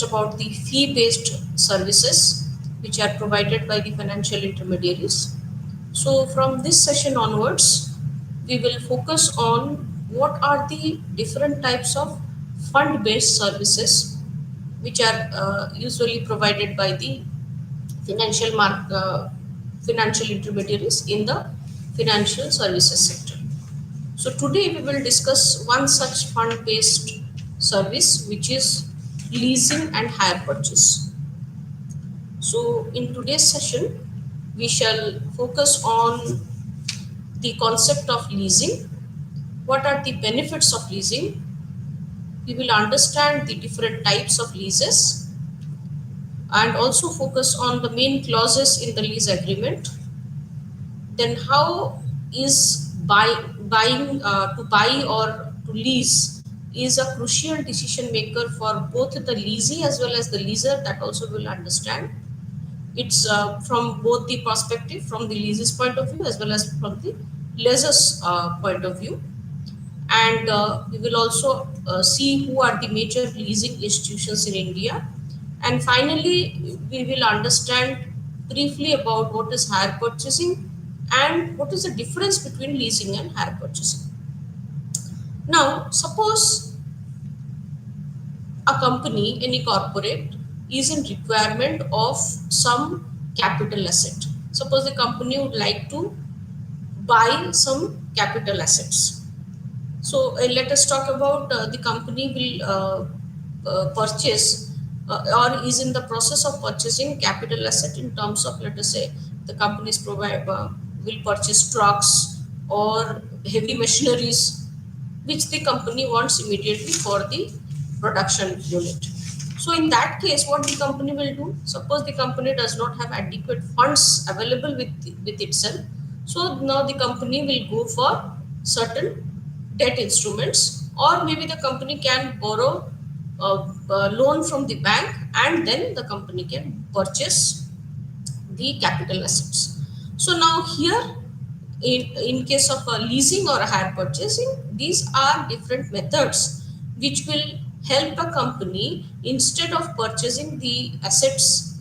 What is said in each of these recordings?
about the fee-based services which are provided by the financial intermediaries. So from this session onwards, we will focus on what are the different types of fund-based services which are usually provided by the financial intermediaries in the financial services sector. So today we will discuss one such fund-based service which is leasing and hire purchase. So in today's session, we shall focus on the concept of leasing. What are the benefits of leasing? We will understand the different types of leases and also focus on the main clauses in the lease agreement. Then how is buying to buy or to lease is a crucial decision maker for both the leasee as well as the leaser, that also will understand. It's from both the perspective, from the leaser's point of view as well as from the lessor's point of view. And we will also see who are the major leasing institutions in India. And finally, we will understand briefly about what is hire purchasing and what is the difference between leasing and hire purchasing. Now, suppose a company, any corporate, is in requirement of some capital asset. Suppose the company would like to buy some capital assets. So let us talk about the company will purchase or is in the process of purchasing capital asset in terms of, let us say, the companies will purchase trucks or heavy machineries which the company wants immediately for the production unit. So in that case, what the company will do, suppose the company does not have adequate funds available with itself, so now the company will go for certain debt instruments, or maybe the company can borrow a loan from the bank and then the company can purchase the capital assets. So now here, in case of a leasing or a hire purchasing, these are different methods which will help a company, instead of purchasing the assets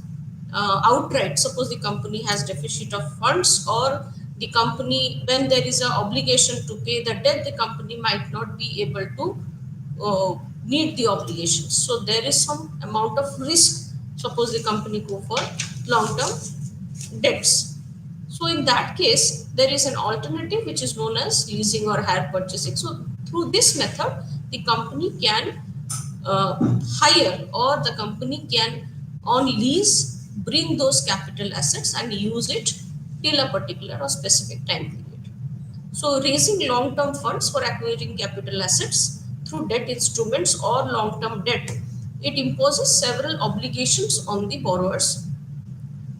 outright. Suppose the company has deficit of funds, or the company, when there is an obligation to pay the debt, the company might not be able to meet the obligations. So there is some amount of risk. Suppose the company go for long-term debts. So in that case, there is an alternative which is known as leasing or hire purchasing. So through this method, the company can hire, or the company can on lease bring those capital assets and use it till a particular or specific time period. So raising long-term funds for acquiring capital assets through debt instruments or long-term debt, it imposes several obligations on the borrowers,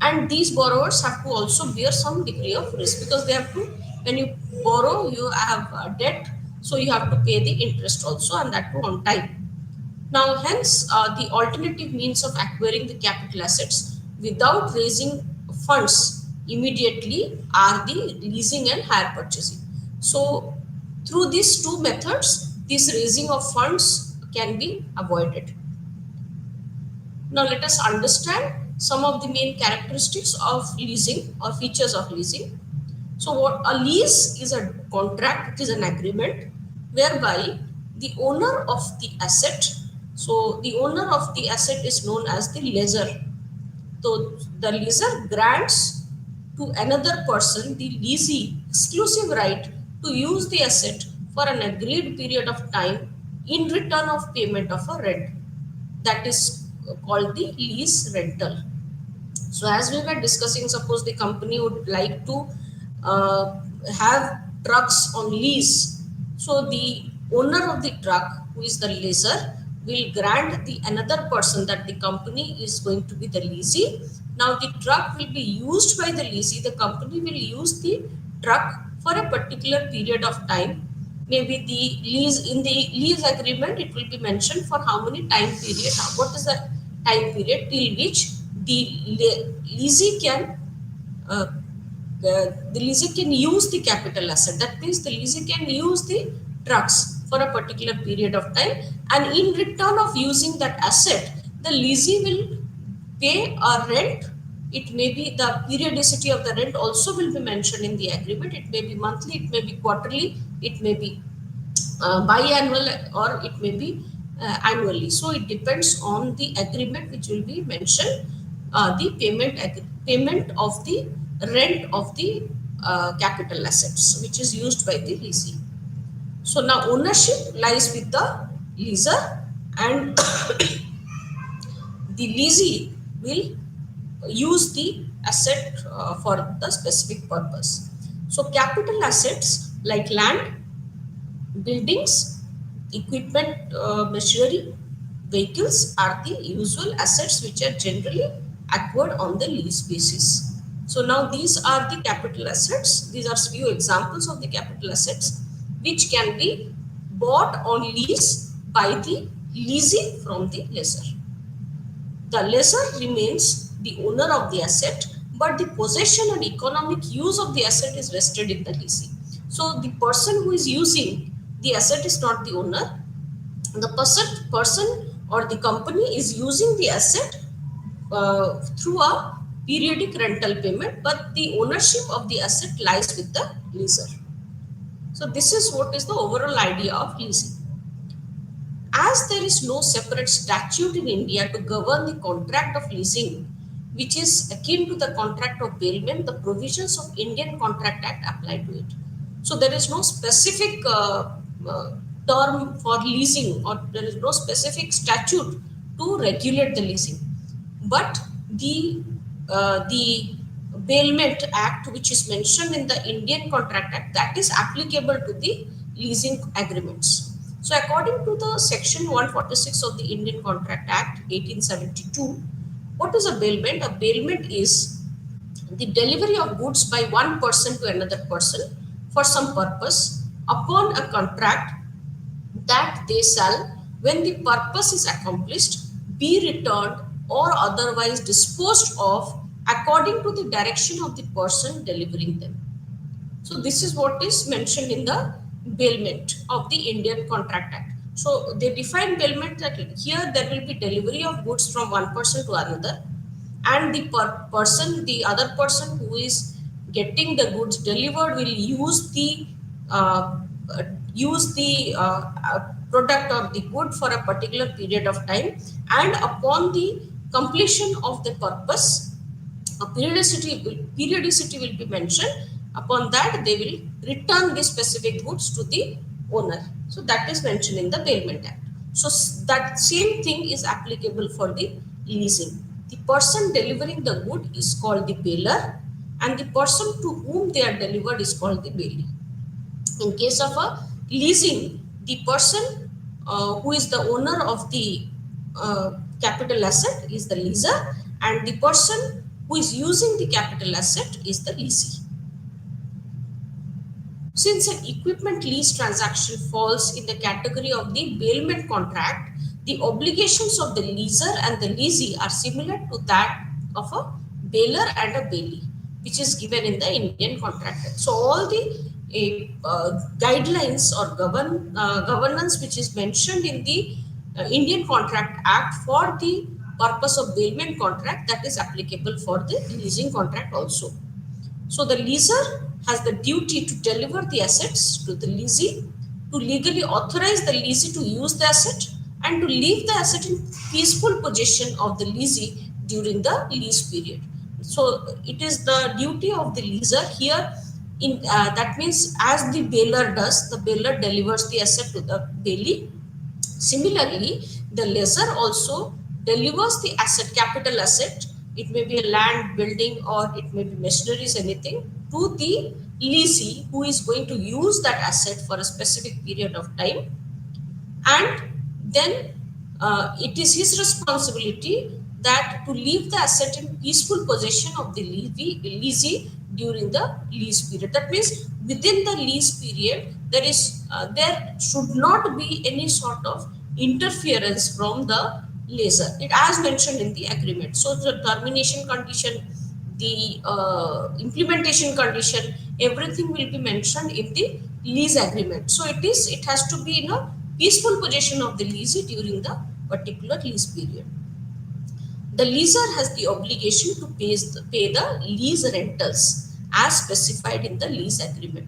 and these borrowers have to also bear some degree of risk, because they have to, when you borrow, you have debt, so you have to pay the interest also, and that too on time. Now hence the alternative means of acquiring the capital assets without raising funds immediately are the leasing and hire purchasing. So through these two methods, this raising of funds can be avoided. Now let us understand some of the main characteristics of leasing or features of leasing. So what a lease is, a contract, it is an agreement whereby the owner of the asset, so the owner of the asset is known as the lessor. So the lessor grants to another person, the leasee, exclusive right to use the asset for an agreed period of time in return of payment of a rent. That is called the lease rental. So as we were discussing, suppose the company would like to have trucks on lease. So the owner of the truck, who is the lessor, will grant the another person, that the company is going to be the leasee. Now the truck will be used by the leasee. The company will use the truck for a particular period of time. Maybe the lease, in the lease agreement, it will be mentioned for how many time period. What is the time period till which the leasee can the leasee can use the capital asset. That means the leasee can use the trucks for a particular period of time, and in return of using that asset, the leasee will pay a rent. It may be the periodicity of the rent also will be mentioned in the agreement. It may be monthly, it may be quarterly, it may be biannual, or it may be annually. So it depends on the agreement which will be mentioned, the payment of the rent of the capital assets which is used by the leasing. So now ownership lies with the leaser, and the leasee will use the asset for the specific purpose. So capital assets like land, buildings, equipment, machinery, vehicles are the usual assets which are generally acquired on the lease basis. So now these are the capital assets. These are few examples of the capital assets which can be bought on lease by the leasing from the lessor. The lessor remains the owner of the asset, but the possession and economic use of the asset is vested in the lessee. So the person who is using the asset is not the owner. The person or the company is using the asset through a periodic rental payment, but the ownership of the asset lies with the lessor. So this is what is the overall idea of leasing. As there is no separate statute in India to govern the contract of leasing, which is akin to the contract of bailment, the provisions of Indian Contract Act apply to it. So there is no specific term for leasing, or there is no specific statute to regulate the leasing. But the bailment act which is mentioned in the Indian Contract Act, that is applicable to the leasing agreements. So according to the section 146 of the Indian Contract Act 1872, what is a bailment? A bailment is the delivery of goods by one person to another person for some purpose upon a contract that they shall, when the purpose is accomplished, be returned or otherwise disposed of according to the direction of the person delivering them. So this is what is mentioned in the bailment of the Indian Contract Act. So they define bailment that here there will be delivery of goods from one person to another, and the other person who is getting the goods delivered will uh, use the product or the good for a particular period of time, and upon the completion of the purpose, a periodicity will be mentioned. Upon that, they will return the specific goods to the owner. So that is mentioned in the bailment act. So that same thing is applicable for the leasing. The person delivering the good is called the bailer, and the person to whom they are delivered is called the bailee. In case of a leasing, the person who is the owner of the capital asset is the leaser, and the person who is using the capital asset is the lessee. Since an equipment lease transaction falls in the category of the bailment contract, the obligations of the leaser and the lessee are similar to that of a bailer and a bailee, which is given in the Indian Contract Act. So all the guidelines or governance which is mentioned in the Indian Contract Act for the purpose of bailment contract, that is applicable for the leasing contract also. So the leaser has the duty to deliver the assets to the lessee, to legally authorize the lessee to use the asset, and to leave the asset in peaceful possession of the lessee during the lease period. So it is the duty of the leaser here. In that means, as the bailer does, the bailer delivers the asset to the bailee. Similarly, the lessor also delivers the asset, capital asset. It may be a land, building, or it may be machineries, anything, to the lessee who is going to use that asset for a specific period of time. And then it is his responsibility that to leave the asset in peaceful possession of the lessee during the lease period. That means within the lease period, there should not be any sort of interference from the lessor. It as mentioned in the agreement. So the termination condition, the implementation condition, everything will be mentioned in the lease agreement. So it has to be in a peaceful possession of the lessee during the particular lease period. The leaser has the obligation to pay the lease rentals as specified in the lease agreement.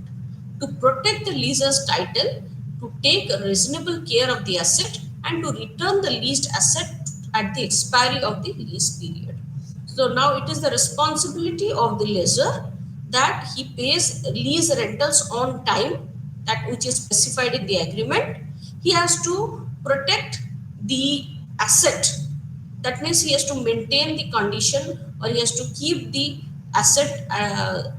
To protect the leaser's title, to take reasonable care of the asset, and to return the leased asset at the expiry of the lease period. So now it is the responsibility of the lessor that he pays lease rentals on time, that which is specified in the agreement. He has to protect the asset. That means he has to maintain the condition, or he has to keep the asset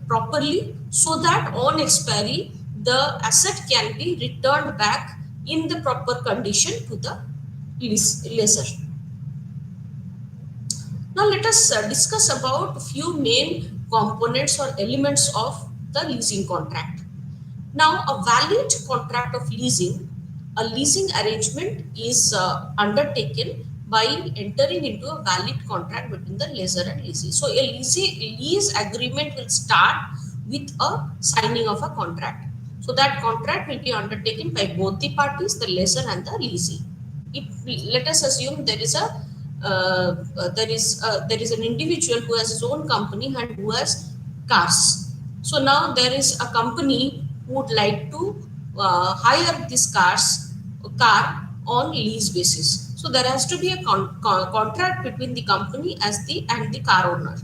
properly, so that on expiry the asset can be returned back in the proper condition to the lessor. Now let us discuss about a few main components or elements of the leasing contract. Now, a valid contract of leasing, a leasing arrangement is undertaken by entering into a valid contract between the lessor and lessee. So, a lease agreement will start with a signing of a contract. So, that contract will be undertaken by both the parties, the lessor and the lessee. Let us assume there is an individual who has his own company and who has cars. So now there is a company who would like to hire this car on lease basis. So there has to be a contract between the company and the car owner.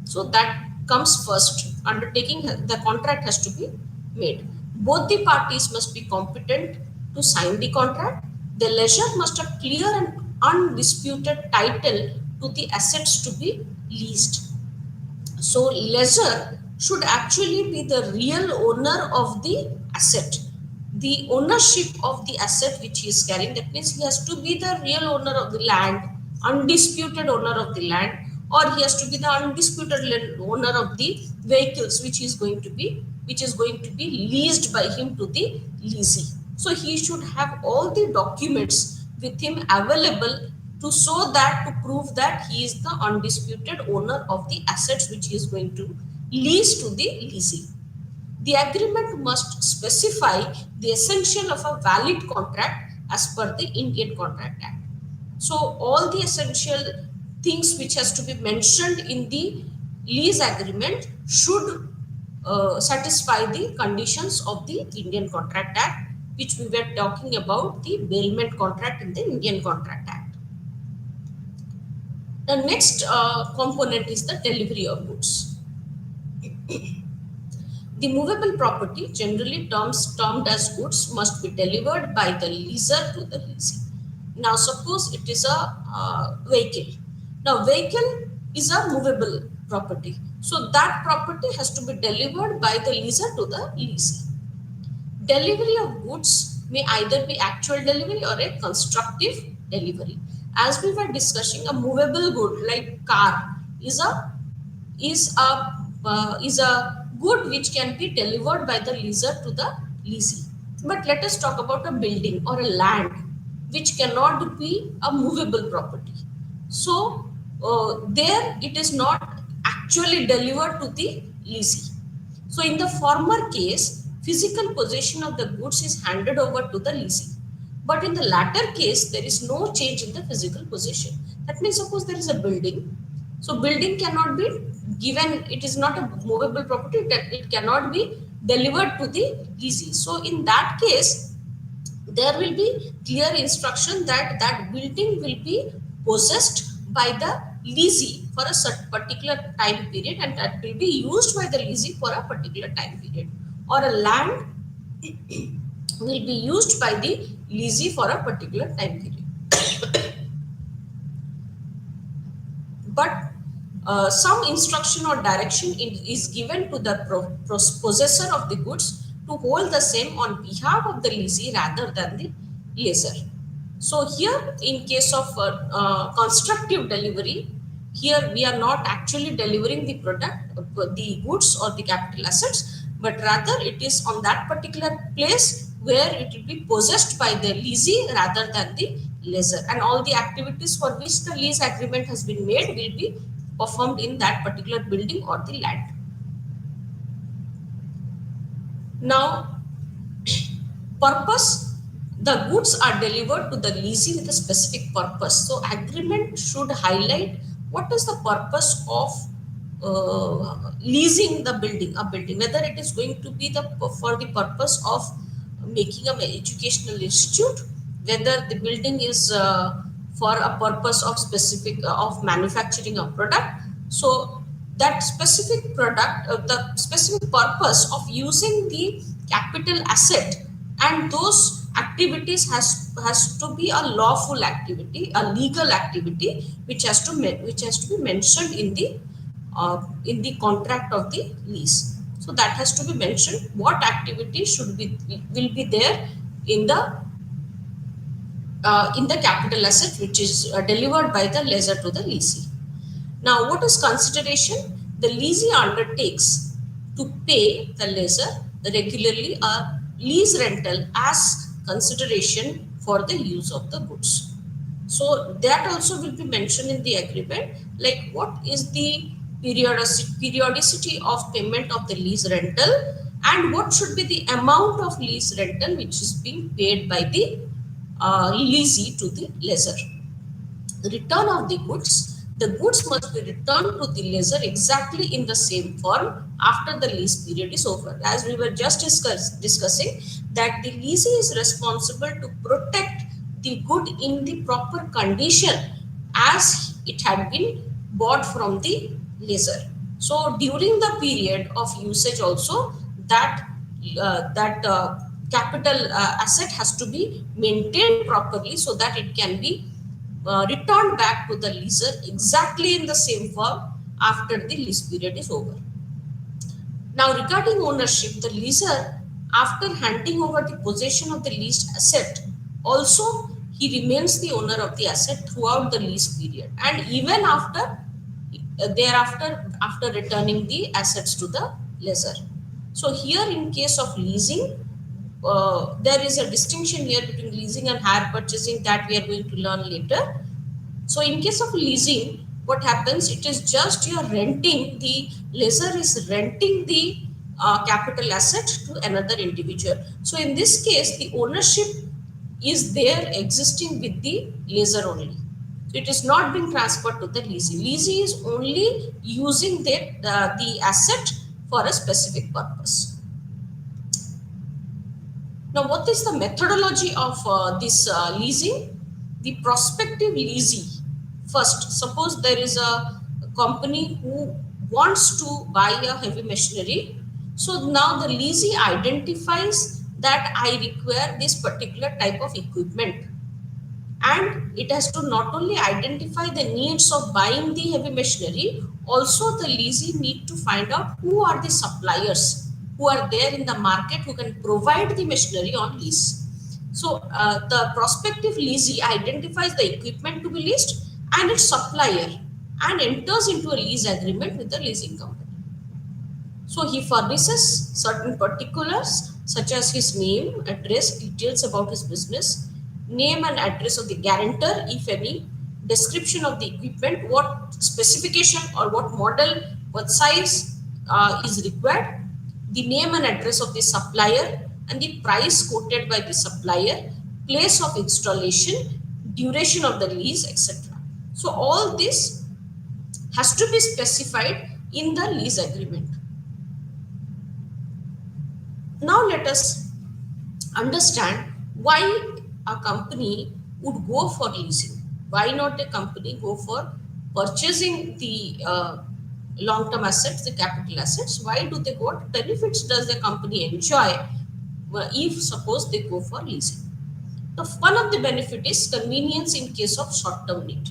So that comes first. Undertaking the contract has to be made. Both the parties must be competent to sign the contract. The lessor must have clear and undisputed title to the assets to be leased. So lessor should actually be the real owner of the asset. The ownership of the asset which he is carrying, that means he has to be the real owner of the land, undisputed owner of the land, or he has to be the undisputed owner of the vehicles which is going to be leased by him to the leasee. So he should have all the documents with him available to show that, to prove that he is the undisputed owner of the assets which he is going to lease to the leasee. The agreement must specify the essential of a valid contract as per the Indian Contract Act. So all the essential things which has to be mentioned in the lease agreement should satisfy the conditions of the Indian Contract Act, which we were talking about, the bailment contract in the Indian Contract Act. The next component is the delivery of goods. The movable property, generally termed as goods, must be delivered by the leaser to the lessee. Now, suppose it is a vehicle. Now, vehicle is a movable property. So, that property has to be delivered by the leaser to the lessee. Delivery of goods may either be actual delivery or a constructive delivery. As we were discussing, a movable good like car is a good which can be delivered by the leaser to the lessee. But let us talk about a building or a land which cannot be a movable property. So there it is not actually delivered to the lessee. So in the former case, physical possession of the goods is handed over to the lessee. But in the latter case, there is no change in the physical possession. That means suppose there is a building. So building cannot be given, it is not a movable property, it cannot be delivered to the lessee. So in that case, there will be clear instruction that that building will be possessed by the lessee for a particular time period, and that will be used by the lessee for a particular time period. Or a land will be used by the lessee for a particular time period. But some instruction or direction is given to the possessor of the goods to hold the same on behalf of the lessee rather than the lessor. So here, in case of constructive delivery, here we are not actually delivering the product, the goods or the capital assets, but rather it is on that particular place where it will be possessed by the lessee rather than the lessor, and all the activities for which the lease agreement has been made will be performed in that particular building or the land. Now, purpose, the goods are delivered to the lessee with a specific purpose. So agreement should highlight what is the purpose of leasing the building, a building, whether it is going to be the for the purpose of making an educational institute, whether the building is for a purpose of specific of manufacturing a product. So that specific product, the specific purpose of using the capital asset, and those activities has to be a lawful activity, a legal activity, which has to which has to be mentioned in the contract of the lease. So that has to be mentioned, what activity should be will be there in the capital asset which is delivered by the lessor to the lessee. Now, what is consideration? The lessee undertakes to pay the lessor regularly a lease rental as consideration for the use of the goods. So that also will be mentioned in the agreement, like what is the periodicity of payment of the lease rental, and what should be the amount of lease rental which is being paid by the lessee to the lessor. Return of the goods must be returned to the lessor exactly in the same form after the lease period is over. As we were just discussing, that the lessee is responsible to protect the good in the proper condition as it had been bought from the lessor. So during the period of usage also, that capital asset has to be maintained properly so that it can be returned back to the lessor exactly in the same form after the lease period is over. Now, regarding ownership, the lessor, after handing over the possession of the leased asset, also he remains the owner of the asset throughout the lease period, and even after thereafter, after returning the assets to the lessor. So here, in case of leasing, there is a distinction here between leasing and hire purchasing that we are going to learn later. So in case of leasing, what happens? It is just you are renting, the lessor is renting the capital asset to another individual. So in this case, the ownership is there existing with the lessor only. So it is not being transferred to the lessee. Lessee is only using the asset for a specific purpose. Now, what is the methodology of this leasing? The prospective lessee. First, suppose there is a company who wants to buy a heavy machinery. So now the lessee identifies that I require this particular type of equipment, and it has to not only identify the needs of buying the heavy machinery, also the lessee need to find out who are the suppliers who are there in the market who can provide the machinery on lease. So the prospective lessee identifies the equipment to be leased and its supplier, and enters into a lease agreement with the leasing company. So he furnishes certain particulars such as his name, address, details about his business, name and address of the guarantor, if any, description of the equipment, what specification or what model, what size is required, the name and address of the supplier, and the price quoted by the supplier, place of installation, duration of the lease, etc. So all this has to be specified in the lease agreement. Now let us understand why a company would go for leasing. Why not a company go for purchasing the long-term assets, the capital assets? Why do they go? What benefits does the company enjoy if suppose they go for leasing? One of the benefit is convenience in case of short-term need.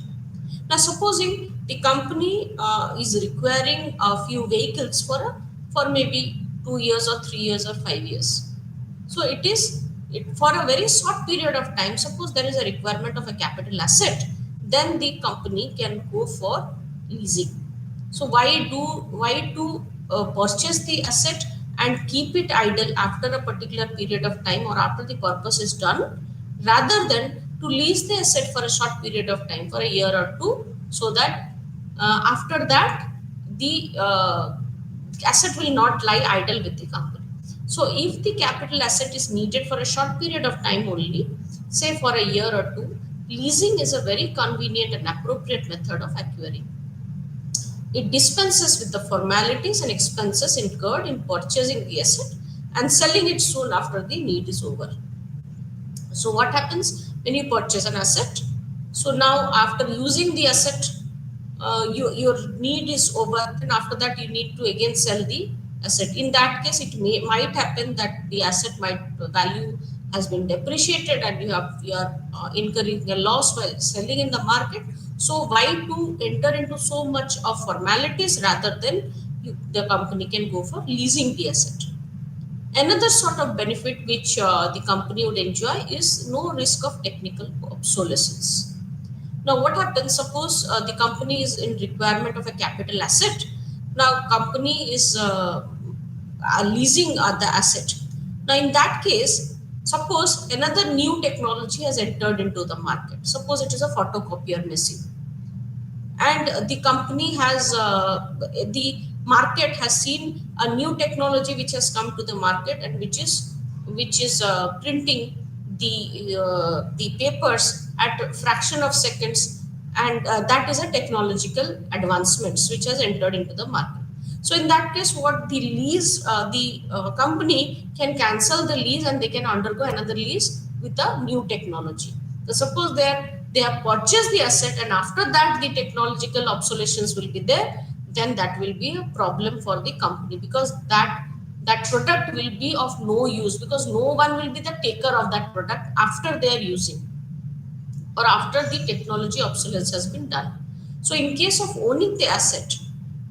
Now, supposing the company is requiring a few vehicles for maybe 2 years or 3 years or 5 years. So for a very short period of time. Suppose there is a requirement of a capital asset, then the company can go for leasing. So why to purchase the asset and keep it idle after a particular period of time or after the purpose is done, rather than to lease the asset for a short period of time, for a year or two, so that after that the asset will not lie idle with the company. So if the capital asset is needed for a short period of time only, say for a year or two, leasing is a very convenient and appropriate method of acquiring. It dispenses with the formalities and expenses incurred in purchasing the asset and selling it soon after the need is over. So what happens when you purchase an asset? So now after using the asset, your need is over, and after that you need to again sell the asset. In that case, might happen that the asset might value has been depreciated and you are incurring a loss while selling in the market. So why to enter into so much of formalities rather than the company can go for leasing the asset. Another sort of benefit which the company would enjoy is no risk of technical obsolescence. Now, what happens? Suppose the company is in requirement of a capital asset. Now, company is leasing the asset. Now, in that case, suppose another new technology has entered into the market. Suppose it is a photocopier machine, and the company has the market has seen a new technology which has come to the market, and which is printing the papers at a fraction of seconds, and that is a technological advancements which has entered into the market. So in that case, what the lease the company can cancel the lease and they can undergo another lease with a new technology. So suppose they have purchased the asset and after that the technological obsolescence will be there, then that will be a problem for the company, because that product will be of no use, because no one will be the taker of that product after they are using or after the technology obsolescence has been done. So in case of owning the asset,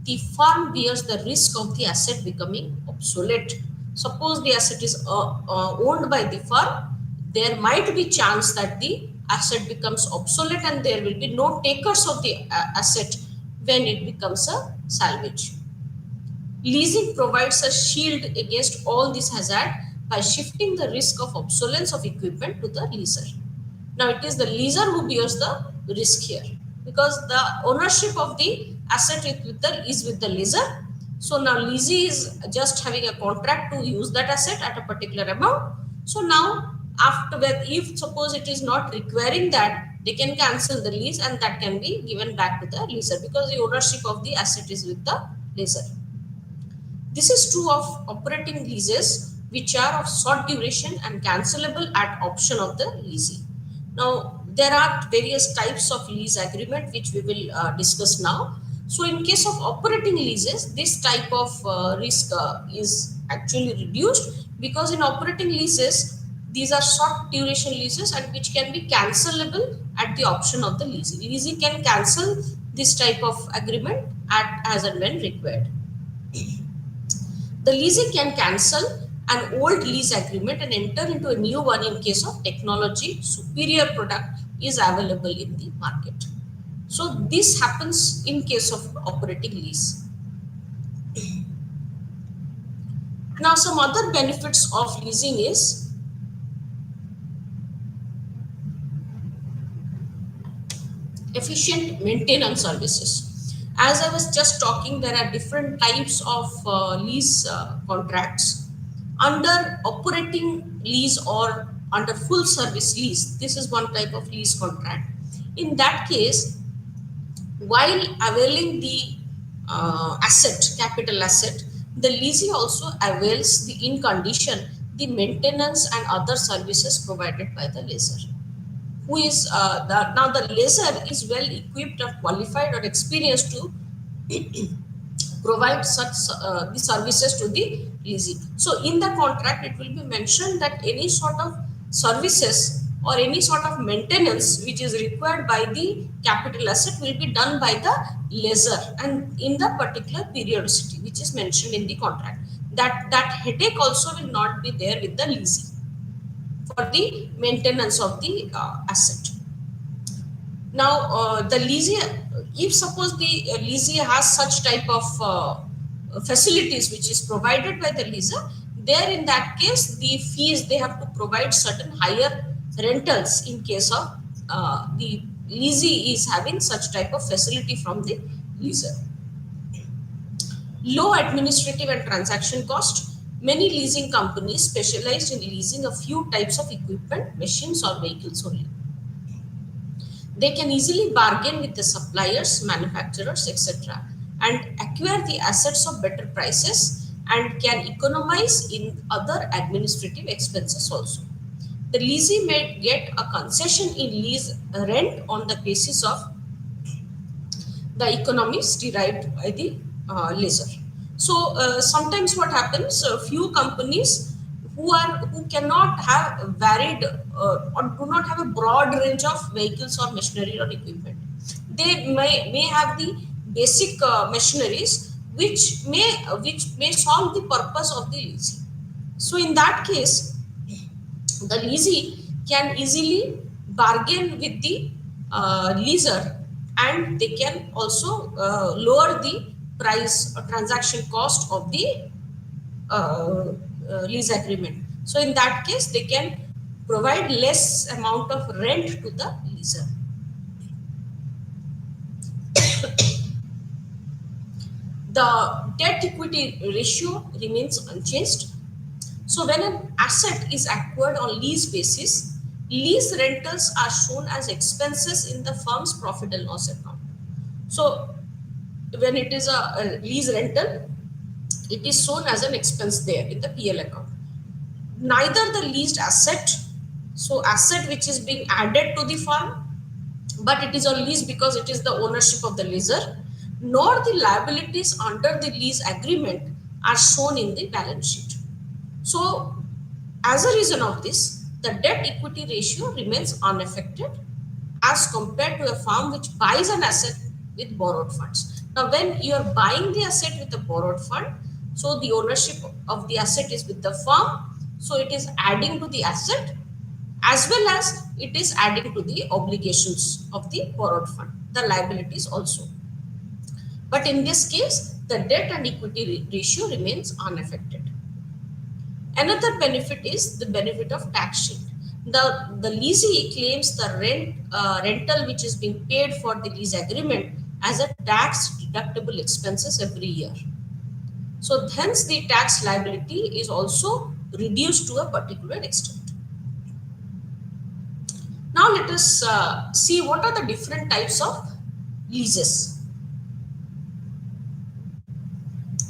the firm bears the risk of the asset becoming obsolete. Suppose the asset is owned by the firm, there might be chance that the asset becomes obsolete and there will be no takers of the asset when it becomes a salvage. Leasing provides a shield against all this hazard by shifting the risk of obsolescence of equipment to the leaser. Now it is the leaser who bears the risk here, because the ownership of the asset is with the leaser. So now leasee is just having a contract to use that asset at a particular amount. So now after that, if suppose it is not requiring that, they can cancel the lease and that can be given back to the leaser, because the ownership of the asset is with the leaser. This is true of operating leases, which are of short duration and cancelable at option of the leasee. Now, there are various types of lease agreement which we will discuss now. So, in case of operating leases, this type of risk is actually reduced, because in operating leases, these are short duration leases and which can be cancelable at the option of the leasee. Leasee can cancel this type of agreement at as and when required. The leasing can cancel an old lease agreement and enter into a new one in case of technology superior product is available in the market. So this happens in case of operating lease. Now some other benefits of leasing is efficient maintenance services. As I was just talking, there are different types of lease contracts. Under operating lease or under full service lease, this is one type of lease contract. In that case, while availing the capital asset, the leasee also avails the in condition the maintenance and other services provided by the lessor, who is now the lessor is well equipped or qualified or experienced to provide such the services to the leasing. So in the contract, it will be mentioned that any sort of services or any sort of maintenance which is required by the capital asset will be done by the lessor and in the particular periodicity which is mentioned in the contract. That headache also will not be there with the leasing for the maintenance of the asset. Now, the leasing, if suppose the leasing has such type of facilities which is provided by the leaser, there in that case, the fees they have to provide certain higher rentals in case of the leasee is having such type of facility from the leaser. Low administrative and transaction cost. Many leasing companies specialize in leasing a few types of equipment, machines or vehicles only. They can easily bargain with the suppliers, manufacturers, etc. and acquire the assets of better prices and can economize in other administrative expenses also. The leasee may get a concession in lease rent on the basis of the economics derived by the leaser. So sometimes what happens, few companies who cannot have varied or do not have a broad range of vehicles or machinery or equipment, they may have the basic machineries which may solve the purpose of the leasing. So in that case, the leasee can easily bargain with the leaser, and they can also lower the price or transaction cost of the lease agreement. So in that case, they can provide less amount of rent to the leaser. The debt equity ratio remains unchanged. So when an asset is acquired on lease basis, lease rentals are shown as expenses in the firm's profit and loss account. So when it is a lease rental, it is shown as an expense there in the PL account. Neither the leased asset, so asset which is being added to the firm, but it is on lease because it is the ownership of the leaser, nor the liabilities under the lease agreement are shown in the balance sheet. So as a reason of this, the debt equity ratio remains unaffected as compared to a firm which buys an asset with borrowed funds. Now, when you are buying the asset with a borrowed fund, so the ownership of the asset is with the firm, so it is adding to the asset as well as it is adding to the obligations of the borrowed fund, the liabilities also. But in this case, the debt and equity ratio remains unaffected. Another benefit is the benefit of tax shield. The leasee claims the rental which is being paid for the lease agreement as a tax deductible expenses every year. So hence the tax liability is also reduced to a particular extent. Now let us see what are the different types of leases.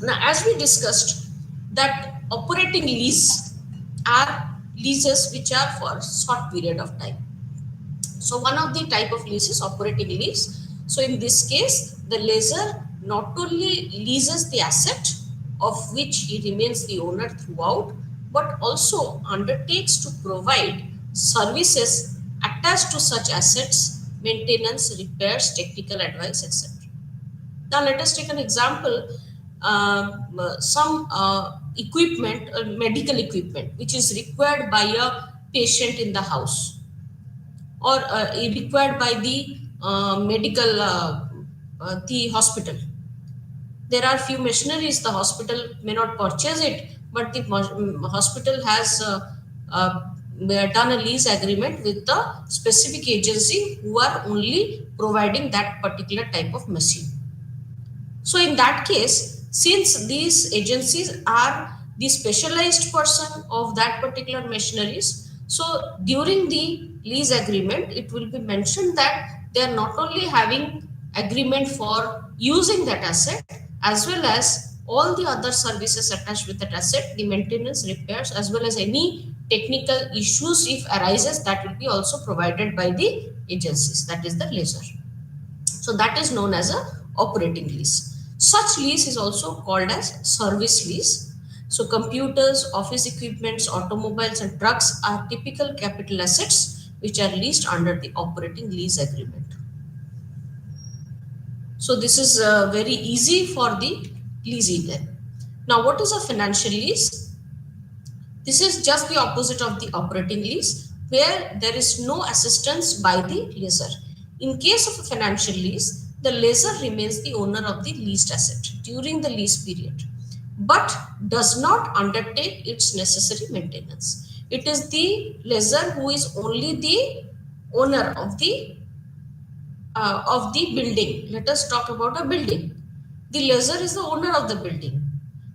Now, as we discussed, that operating lease are leases which are for short period of time. So one of the type of lease is operating lease. So in this case, the lessor not only leases the asset of which he remains the owner throughout, but also undertakes to provide services attached to such assets, maintenance, repairs, technical advice, etc. Now let us take an example. Some equipment, medical equipment, which is required by a patient in the house or required by the medical, the hospital. There are few machineries the hospital may not purchase it, but the hospital has done a lease agreement with the specific agency who are only providing that particular type of machine. So in that case, since these agencies are the specialized person of that particular machineries, so during the lease agreement, it will be mentioned that they are not only having agreement for using that asset as well as all the other services attached with that asset, the maintenance, repairs, as well as any technical issues if arises, that will be also provided by the agencies, that is the lessor. So that is known as a operating lease. Such lease is also called as service lease. So computers, office equipments, automobiles and trucks are typical capital assets which are leased under the operating lease agreement. So this is very easy for the leasing then. Now what is a financial lease? This is just the opposite of the operating lease, where there is no assistance by the lessor. In case of a financial lease, the lessor remains the owner of the leased asset during the lease period, but does not undertake its necessary maintenance. It is the lessor who is only the owner of the building. Let us talk about a building. The lessor is the owner of the building.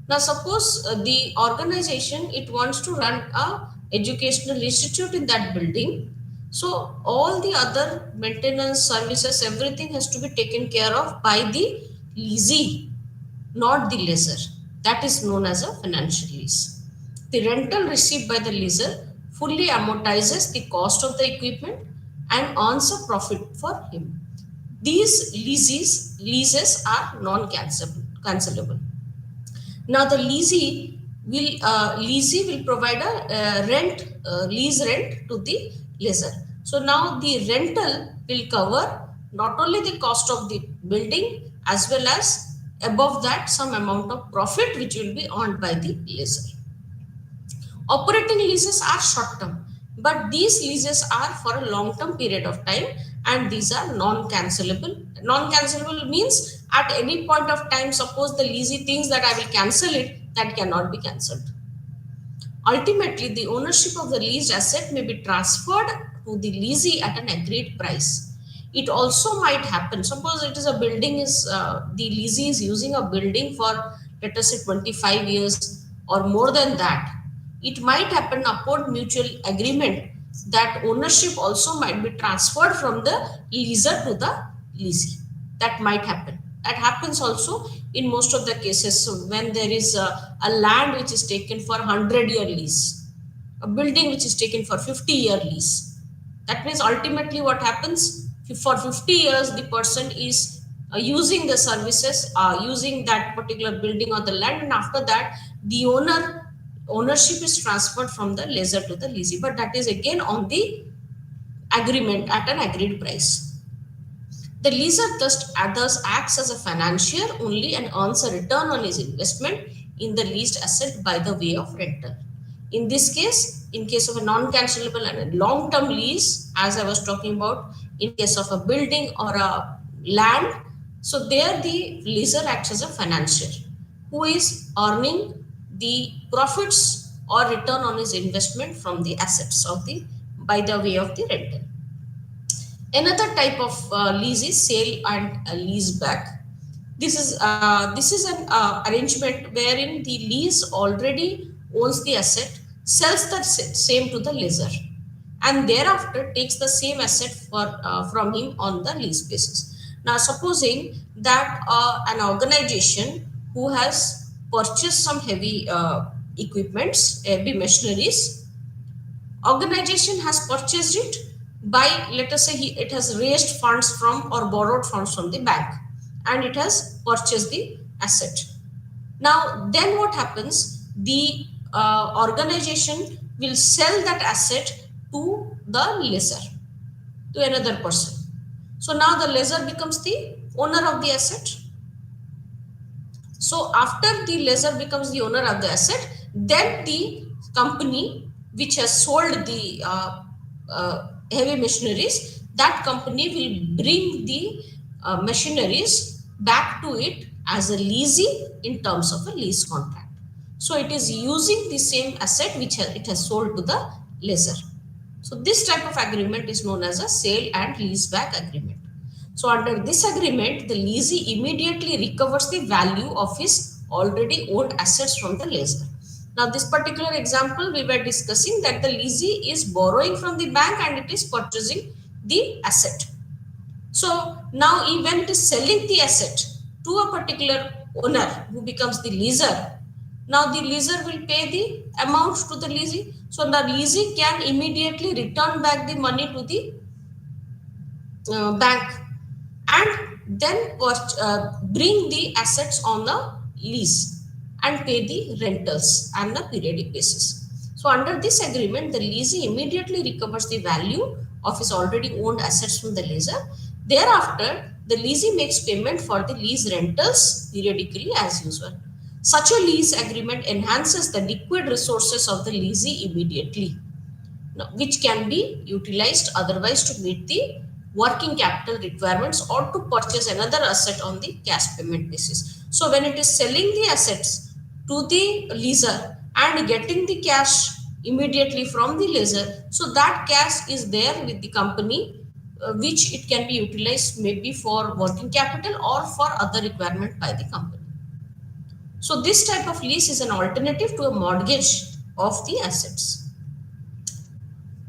Now, suppose the organization it wants to run a educational institute in that building. So all the other maintenance services, everything has to be taken care of by the leasee, not the lessor. That is known as a financial lease. The rental received by the lessor fully amortizes the cost of the equipment and earns a profit for him. These leases are non-cancelable. Now the leasee will provide a lease rent to the lessor. So now the rental will cover not only the cost of the building as well as above that some amount of profit which will be earned by the lessor. Operating leases are short term, but these leases are for a long term period of time and these are non-cancelable. Non-cancelable means at any point of time, suppose the leasee thinks that I will cancel it, that cannot be cancelled. Ultimately, the ownership of the leased asset may be transferred to the leasee at an agreed price. It also might happen, suppose it is a building the leasee is using a building for let us say 25 years or more than that. It might happen upon mutual agreement that ownership also might be transferred from the leaser to the leasee. That might happen. That happens also in most of the cases. So when there is a land which is taken for 100-year lease, a building which is taken for 50-year lease, that means ultimately what happens, for 50 years the person is using the services, using that particular building or the land, and after that the ownership is transferred from the lessor to the leasee, but that is again on the agreement at an agreed price. The lessor thus acts as a financier only and earns a return on his investment in the leased asset by the way of rental. In this case, in case of a non-cancelable and a long-term lease, as I was talking about, in case of a building or a land, so there the lessor acts as a financier who is earning the profits or return on his investment from the assets of the by the way of the rental. Another type of lease is sale and lease back. This is an arrangement wherein the lease already owns the asset, sells the same to the lessor, and thereafter takes the same asset from him on the lease basis. Now, supposing that an organization who has purchased some heavy equipments, heavy machineries, organization has purchased it by, let us say, it has raised funds from or borrowed funds from the bank and it has purchased the asset. Now then what happens, the organization will sell that asset to the lessor, to another person. So now the lessor becomes the owner of the asset. So after the lessor becomes the owner of the asset, then the company which has sold the heavy machineries, that company will bring the machineries back to it as a leasing in terms of a lease contract. So it is using the same asset which it has sold to the lessor. So this type of agreement is known as a sale and lease back agreement. So under this agreement, the leasee immediately recovers the value of his already owned assets from the lessor. Now this particular example we were discussing that the leasee is borrowing from the bank and it is purchasing the asset. So now when it is selling the asset to a particular owner who becomes the lessor, now the lessor will pay the amount to the leasee. So the leasee can immediately return back the money to the bank and then bring the assets on the lease and pay the rentals on a periodic basis. So under this agreement, the leasee immediately recovers the value of his already owned assets from the lessor. Thereafter, the leasee makes payment for the lease rentals periodically as usual. Such a lease agreement enhances the liquid resources of the leasee immediately, which can be utilized otherwise to meet the working capital requirements or to purchase another asset on the cash payment basis. So when it is selling the assets to the lessor and getting the cash immediately from the lessor, so that cash is there with the company, which it can be utilized maybe for working capital or for other requirement by the company. So this type of lease is an alternative to a mortgage of the assets.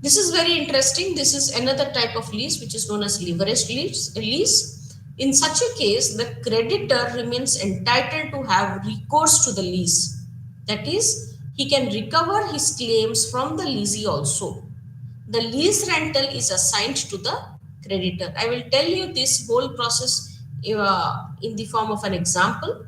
This is very interesting. This is another type of lease which is known as leveraged lease. In such a case, the creditor remains entitled to have recourse to the lease. That is, he can recover his claims from the leasee also. The lease rental is assigned to the creditor. I will tell you this whole process in the form of an example.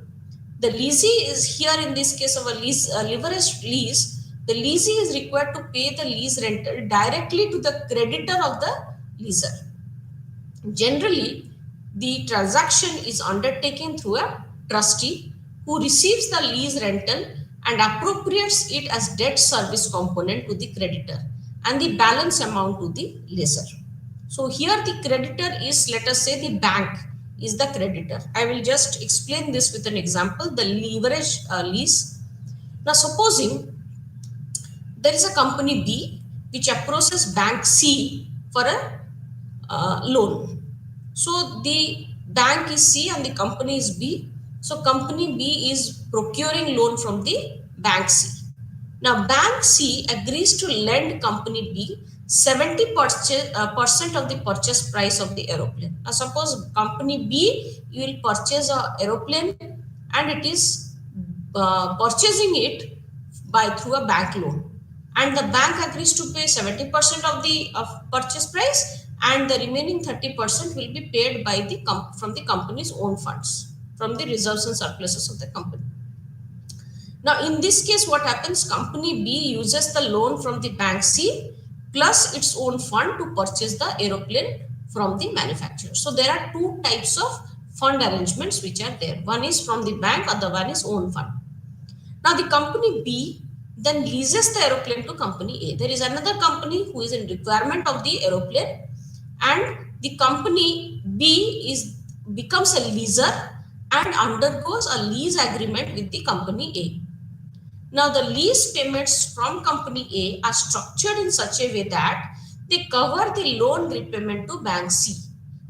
The leasee is here in this case of a leveraged lease. The leasee is required to pay the lease rental directly to the creditor of the leaser. Generally, the transaction is undertaken through a trustee who receives the lease rental and appropriates it as debt service component to the creditor and the balance amount to the lessor. So here the creditor is, let us say, the bank is the creditor. I will just explain this with an example, the leverage lease. Now supposing there is a company B which approaches bank C for a loan. So the bank is C and the company is B. So company B is procuring loan from the bank C. Now bank C agrees to lend company B 70% of the purchase price of the aeroplane. Now suppose company B you will purchase a aeroplane and it is purchasing it by through a bank loan, and the bank agrees to pay 70% of the purchase price, and the remaining 30% will be paid by the from the company's own funds, from the reserves and surpluses of the company. Now in this case what happens, company B uses the loan from the bank C plus its own fund to purchase the aeroplane from the manufacturer. So there are two types of fund arrangements which are there. One is from the bank, other one is own fund. Now the company B then leases the aeroplane to company A. There is another company who is in requirement of the aeroplane, and the company B becomes a leaser and undergoes a lease agreement with the company A. Now the lease payments from company A are structured in such a way that they cover the loan repayment to bank C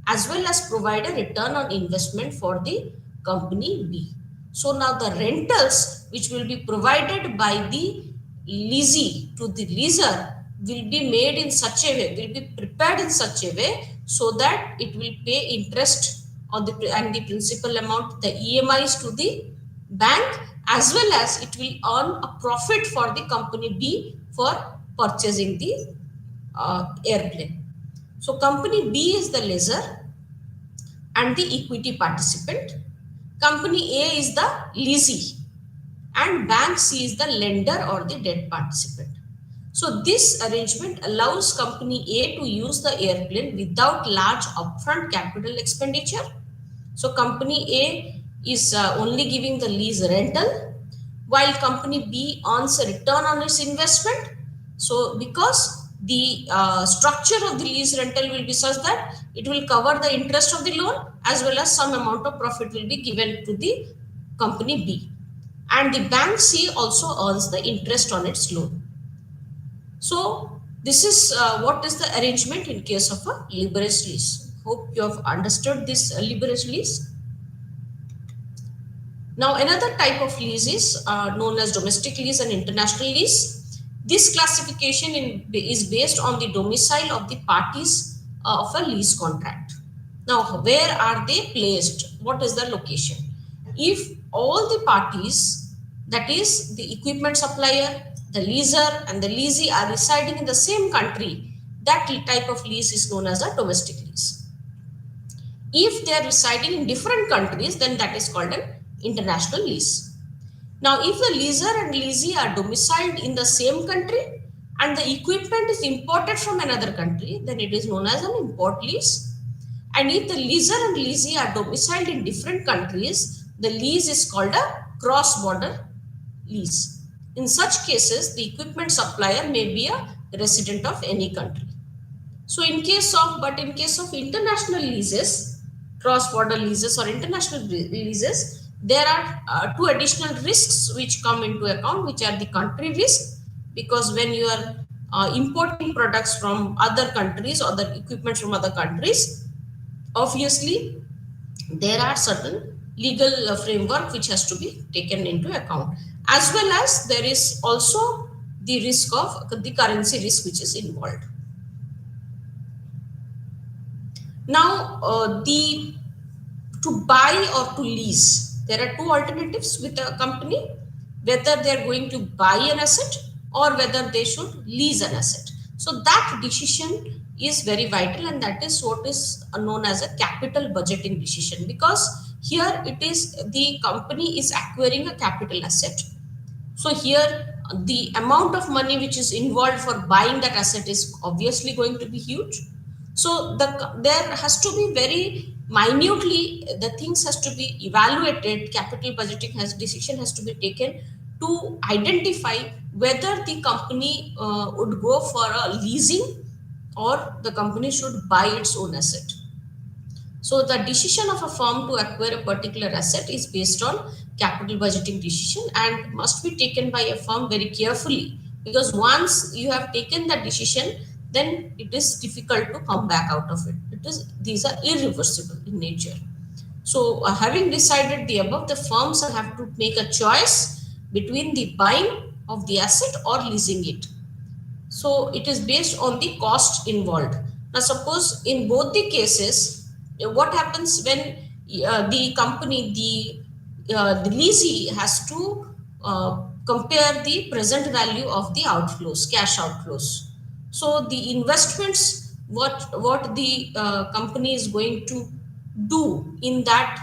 as well as provide a return on investment for the company B. So now the rentals which will be provided by the leasee to the leaser will be made in such a way, will be prepared in such a way so that it will pay interest on the and the principal amount, the EMIs to the bank, as well as it will earn a profit for the company B for purchasing the airplane. So company B is the lessor and the equity participant. Company A is the lessee and bank C is the lender or the debt participant. So this arrangement allows company A to use the airplane without large upfront capital expenditure. So company A is only giving the lease rental while company B earns a return on its investment. So because the structure of the lease rental will be such that it will cover the interest of the loan as well as some amount of profit will be given to the company B. And the bank C also earns the interest on its loan. So this is what is the arrangement in case of a leveraged lease. Hope you have understood this leveraged lease. Now another type of lease is known as domestic lease and international lease. This classification is based on the domicile of the parties of a lease contract. Now where are they placed? What is the location? If all the parties, that is the equipment supplier, the leaser and the leasee are residing in the same country, that type of lease is known as a domestic lease. If they are residing in different countries, then that is called an international lease. Now, if the leaser and leasee are domiciled in the same country and the equipment is imported from another country, then it is known as an import lease. And if the leaser and leasee are domiciled in different countries, the lease is called a cross-border lease. In such cases, the equipment supplier may be a resident of any country. So in case of international leases, cross-border leases or international leases, there are two additional risks which come into account, which are the country risk, because when you are importing products from other countries or the equipment from other countries, obviously there are certain legal framework which has to be taken into account, as well as there is also the risk of the currency risk which is involved. Now the to buy or to lease. There are two alternatives with a company, whether they are going to buy an asset or whether they should lease an asset. So that decision is very vital, and that is what is known as a capital budgeting decision, because here it is the company is acquiring a capital asset. So here the amount of money which is involved for buying that asset is obviously going to be huge. So there has to be very minutely, the things has to be evaluated. Capital budgeting has decision has to be taken to identify whether the company would go for a leasing or the company should buy its own asset. So the decision of a firm to acquire a particular asset is based on capital budgeting decision and must be taken by a firm very carefully, because once you have taken that decision, then it is difficult to come back out of it. These are irreversible in nature. So having decided the above, the firms have to make a choice between the buying of the asset or leasing it. So it is based on the cost involved. Now suppose in both the cases, what happens when the company, the leasee has to compare the present value of the outflows, cash outflows. So the investments, what the company is going to do in that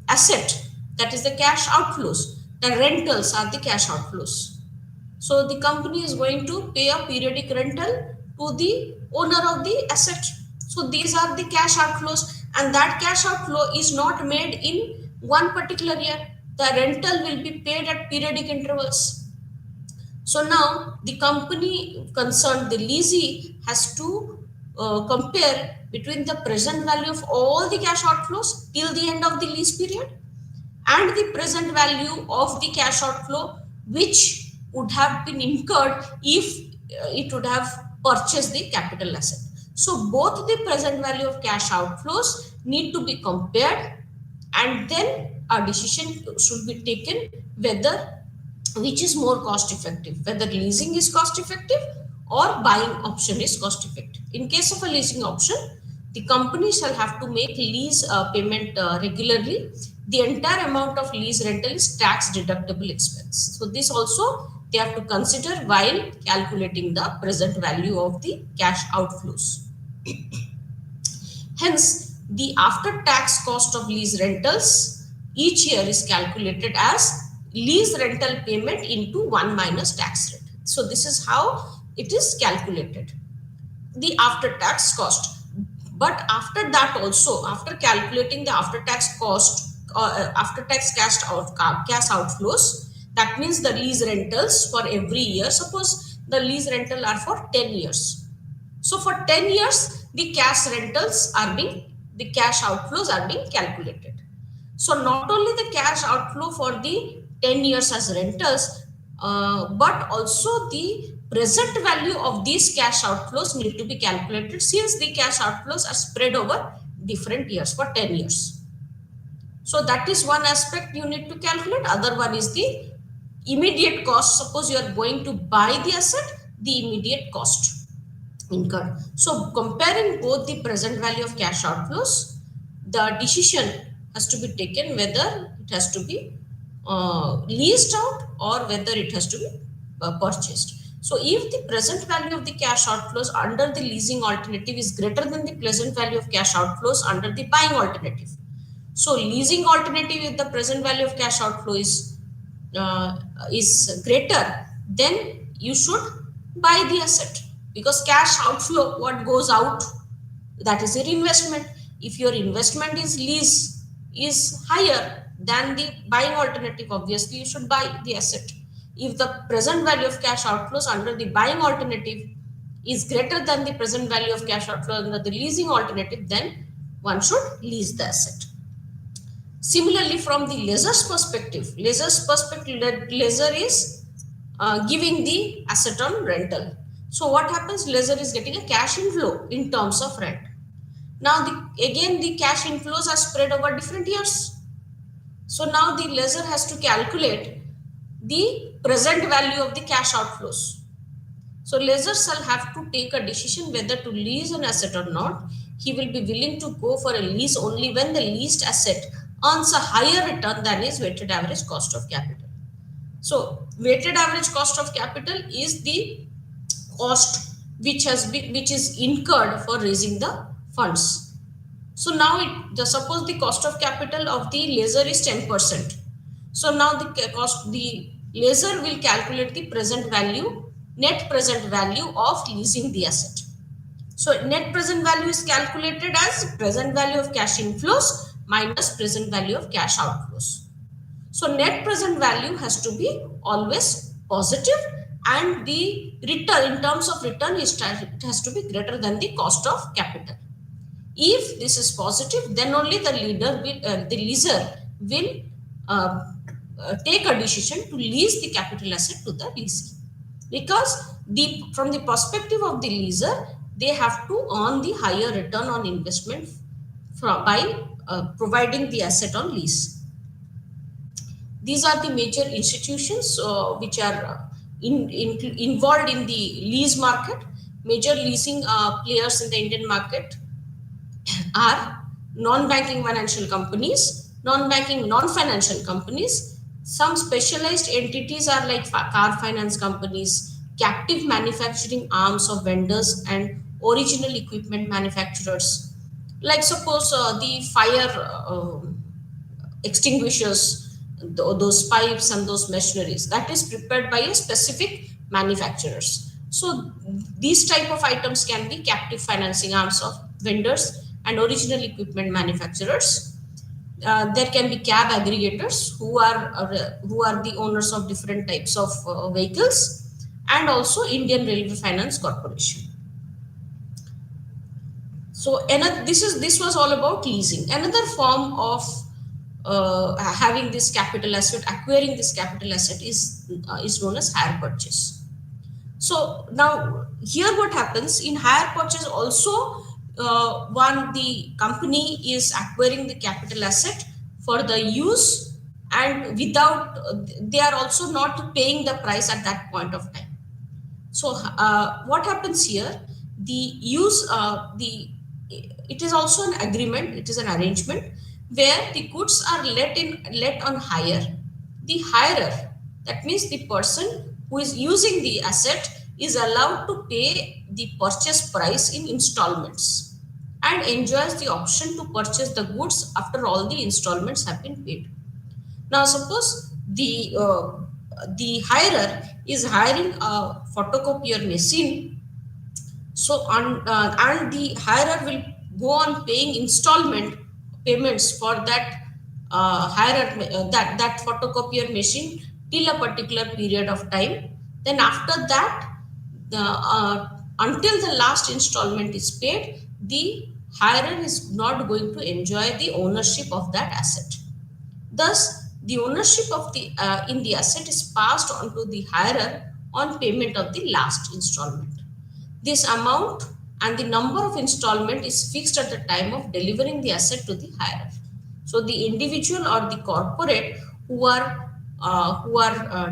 asset, that is the cash outflows. The rentals are the cash outflows. So the company is going to pay a periodic rental to the owner of the asset. So these are the cash outflows, and that cash outflow is not made in one particular year. The rental will be paid at periodic intervals. So now the company concerned, the leasee, has to compare between the present value of all the cash outflows till the end of the lease period and the present value of the cash outflow which would have been incurred if it would have purchased the capital asset. So both the present value of cash outflows need to be compared, and then a decision should be taken whether which is more cost effective, whether leasing is cost effective or buying option is cost effective. In case of a leasing option, the company shall have to make lease payment regularly. The entire amount of lease rental is tax deductible expense. So this also they have to consider while calculating the present value of the cash outflows. Hence, the after-tax cost of lease rentals each year is calculated as lease rental payment into 1 minus tax rate. So this is how it is calculated, the after-tax cost. But after that also, after calculating the after-tax cost, after-tax cash outflows, that means the lease rentals for every year. Suppose the lease rental are for 10 years. So for 10 years, the cash outflows are being calculated. So not only the cash outflow for the 10 years as rentals, but also the present value of these cash outflows need to be calculated, since the cash outflows are spread over different years for 10 years. So that is one aspect you need to calculate. Other one is the immediate cost. Suppose you are going to buy the asset, the immediate cost incurred. So comparing both the present value of cash outflows, the decision has to be taken whether it has to be leased out or whether it has to be purchased. So if the present value of the cash outflows under the leasing alternative is greater than the present value of cash outflows under the buying alternative. So leasing alternative, if the present value of cash outflow is greater, then you should buy the asset, because cash outflow, what goes out, that is your investment. If your investment is lease is higher than the buying alternative, obviously you should buy the asset. If the present value of cash outflows under the buying alternative is greater than the present value of cash outflow under the leasing alternative, then one should lease the asset. Similarly, from the lessor's perspective, lessor is giving the asset on rental. So what happens? Lessor is getting a cash inflow in terms of rent. Now, again, the cash inflows are spread over different years. So now the lessor has to calculate the present value of the cash outflows. So lessor shall have to take a decision whether to lease an asset or not. he will be willing to go for a lease only when the leased asset earns a higher return than his weighted average cost of capital. So weighted average cost of capital is the cost which is incurred for raising the funds. So now suppose the cost of capital of the laser is 10%. So now the laser will calculate the net present value of leasing the asset. So net present value is calculated as present value of cash inflows minus present value of cash outflows. So net present value has to be always positive, and the return in terms of return it has to be greater than the cost of capital. If this is positive, then only the leaser will take a decision to lease the capital asset to the leasee, because from the perspective of the leaser, they have to earn the higher return on investment by providing the asset on lease. These are the major institutions which are involved in the lease market. Major leasing players in the Indian market are non-banking financial companies, non-banking non-financial companies. Some specialized entities are like car finance companies, captive manufacturing arms of vendors, and original equipment manufacturers. Like suppose the fire extinguishers, those pipes and those machineries, that is prepared by a specific manufacturers. So these type of items can be captive financing arms of vendors and original equipment manufacturers. There can be cab aggregators who are the owners of different types of vehicles, and also Indian Railway Finance Corporation. So another, this was all about leasing. Another form of having this capital asset, acquiring this capital asset is known as hire purchase. So now here what happens in hire purchase also, the company is acquiring the capital asset for the use, and without they are also not paying the price at that point of time. So what happens here? The use the It is also an agreement. It is an arrangement where the goods are let on hire. The hirer, that means the person who is using the asset, is allowed to pay the purchase price in installments and enjoys the option to purchase the goods after all the installments have been paid. Now, suppose the hirer is hiring a photocopier machine, so and the hirer will go on paying installment payments for that that photocopier machine till a particular period of time. Then after that, until the last installment is paid, the hirer is not going to enjoy the ownership of that asset. Thus, the ownership of the in the asset is passed on to the hirer on payment of the last installment. This amount and the number of installment is fixed at the time of delivering the asset to the hirer. So the individual or the corporate who are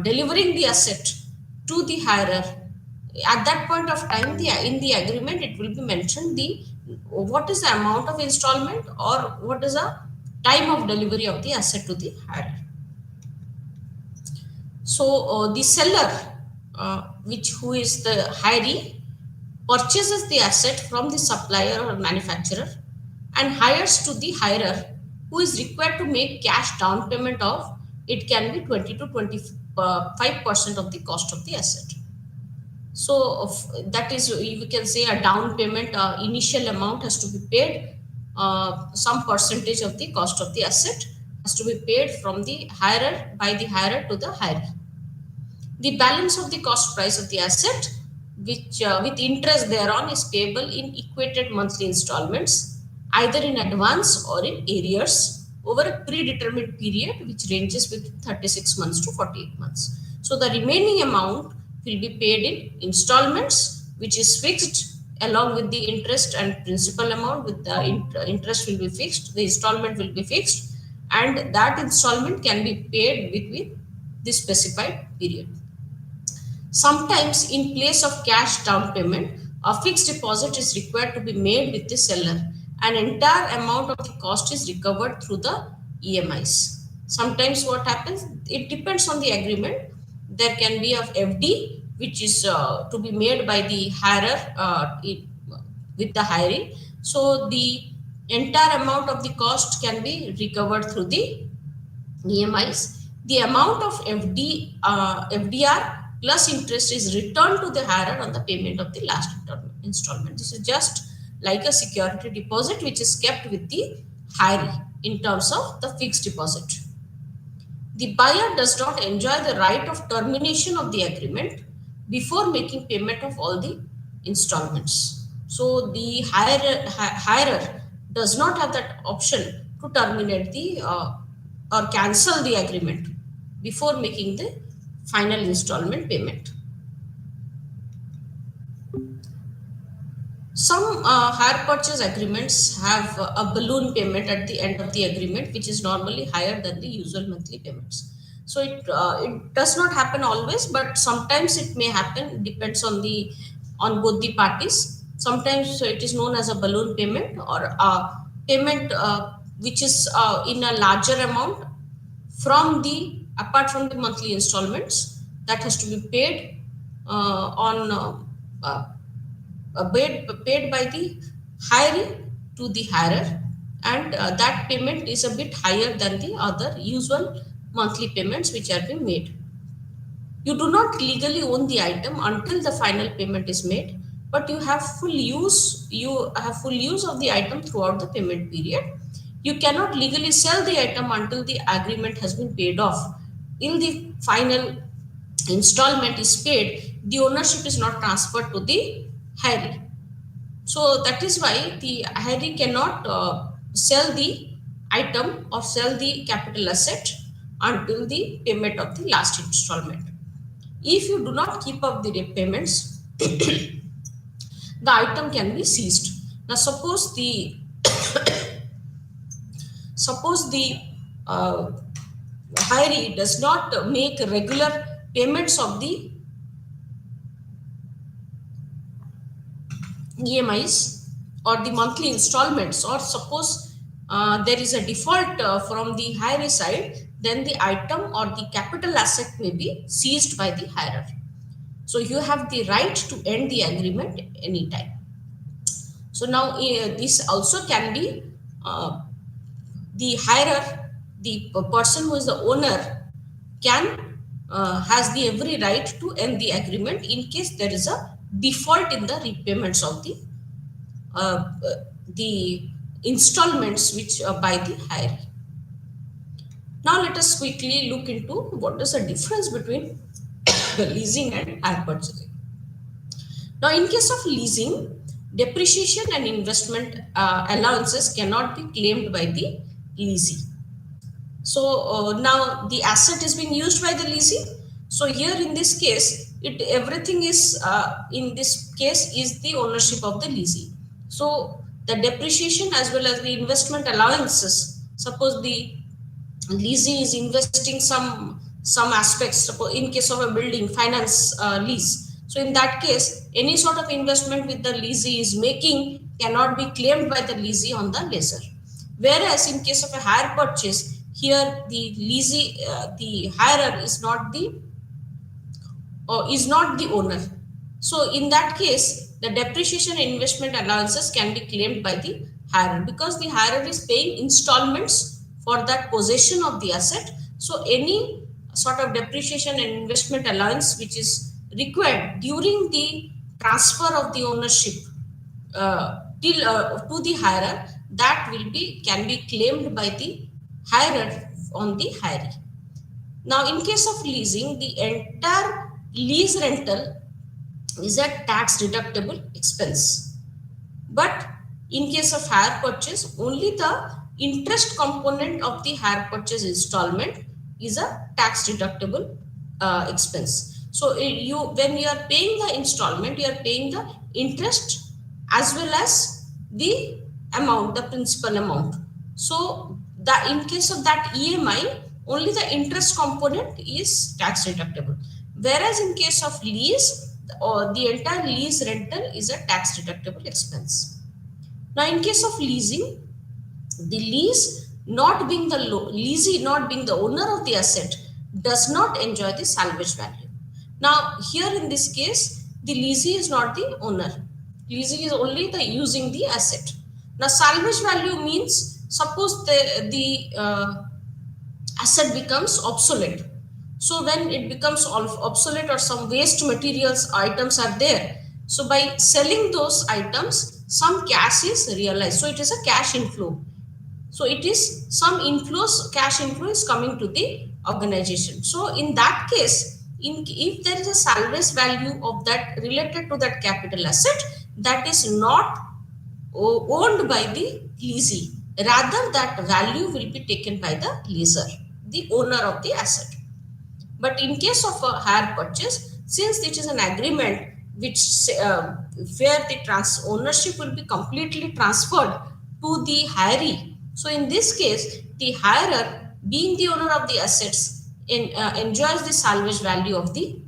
delivering the asset to the hirer, at that point of time, in the agreement it will be mentioned the what is the amount of installment or what is the time of delivery of the asset to the hirer. So the seller, who is the hiree, purchases the asset from the supplier or manufacturer and hires to the hirer, who is required to make cash down payment of, it can be 20 to 25% of the cost of the asset. So that is, you can say, a down payment, initial amount has to be paid, some percentage of the cost of the asset has to be paid from the hirer, by the hirer to the hirer. The balance of the cost price of the asset, which with interest thereon, is payable in equated monthly installments, either in advance or in arrears, over a predetermined period which ranges between 36 months to 48 months. So the remaining amount will be paid in installments, which is fixed along with the interest and principal amount. With the interest will be fixed, the installment will be fixed, and that installment can be paid within the specified period. Sometimes, in place of cash down payment, a fixed deposit is required to be made with the seller. An entire amount of the cost is recovered through the EMIs. Sometimes what happens, it depends on the agreement. There can be a FD which is to be made by the hirer with the hiring. So the entire amount of the cost can be recovered through the EMIs. The amount of FDR plus interest is returned to the hirer on the payment of the last installment. This is just like a security deposit which is kept with the hiree in terms of the fixed deposit. The buyer does not enjoy the right of termination of the agreement before making payment of all the installments. So the hirer does not have that option to terminate the or cancel the agreement before making the final installment payment. Some hire purchase agreements have a balloon payment at the end of the agreement, which is normally higher than the usual monthly payments. So it does not happen always, but sometimes it may happen. Depends on the on both the parties. Sometimes it is known as a balloon payment or a payment which is in a larger amount from the apart from the monthly installments that has to be paid on paid by the hiree to the hirer, and that payment is a bit higher than the other usual monthly payments which are being made. You do not legally own the item until the final payment is made, but you have full use of the item throughout the payment period. You cannot legally sell the item until the agreement has been paid off. In the final installment is paid, the ownership is not transferred to the hiree. So that is why the hiree cannot sell the item or sell the capital asset until the payment of the last installment. If you do not keep up the payments, the item can be seized. Now suppose the hiree does not make regular payments of the EMIs or the monthly installments, or suppose there is a default from the hiree side, then the item or the capital asset may be seized by the hirer. So you have the right to end the agreement anytime. So now this also can be the hirer, the person who is the owner can has the every right to end the agreement in case there is a default in the repayments of the installments which by the hiree. Now let us quickly look into what is the difference between leasing and hire purchasing. Now in case of leasing, depreciation and investment allowances cannot be claimed by the leasee. So now the asset is being used by the leasing. So here in this case, everything is in this case is the ownership of the leasing. So the depreciation as well as the investment allowances. Suppose the leasing is investing some aspects. Suppose in case of a building finance lease. So in that case, any sort of investment with the leasee is making cannot be claimed by the leasee on the lessor. Whereas in case of a hire purchase, here the leasee, the hirer is not the owner. So in that case, the depreciation and investment allowances can be claimed by the hirer because the hirer is paying installments for that possession of the asset. So any sort of depreciation and investment allowance which is required during the transfer of the ownership to the hirer, that can be claimed by the hirer on the hiree. Now in case of leasing, the entire lease rental is a tax deductible expense, but in case of hire purchase, only the interest component of the hire purchase installment is a tax deductible expense. So when you are paying the installment, you are paying the interest as well as the amount, the principal amount. So in case of that EMI, only the interest component is tax deductible. Whereas in case of lease, or the entire lease rental is a tax deductible expense. Now, in case of leasing, the leasee not being the owner of the asset does not enjoy the salvage value. Now, here in this case, the leasee is not the owner. Leasing is only the using the asset. Now, salvage value means suppose the asset becomes obsolete. So when it becomes obsolete or some waste materials items are there, so by selling those items, some cash is realized. So it is a cash inflow. So it is some inflows, cash inflow is coming to the organization. So in that case, if there is a salvage value of that related to that capital asset, that is not owned by the leasee. Rather, that value will be taken by the leaser, the owner of the asset. But in case of a hire purchase, since it is an agreement which where the ownership will be completely transferred to the hiree, so in this case, the hirer, being the owner of the assets, enjoys the salvage value of the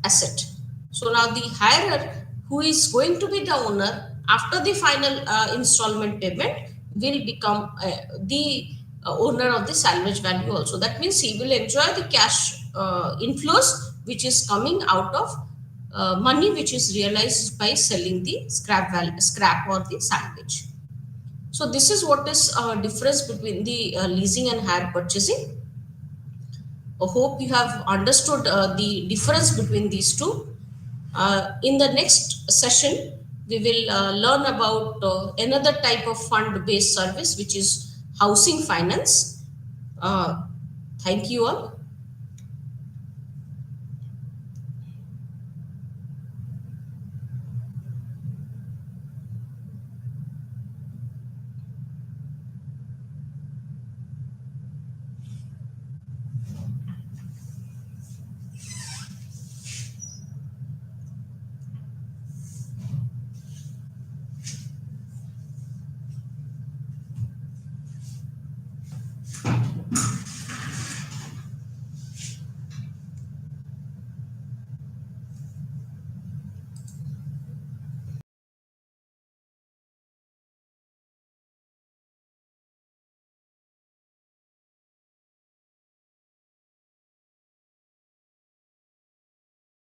asset. So now the hirer, who is going to be the owner after the final installment payment, will become the owner of the salvage value also. That means he will enjoy the cash inflows which is coming out of money which is realized by selling the scrap or the salvage. So this is what is difference between the leasing and hire purchasing. I hope you have understood the difference between these two. In the next session, we will learn about another type of fund-based service, which is housing finance. Thank you all.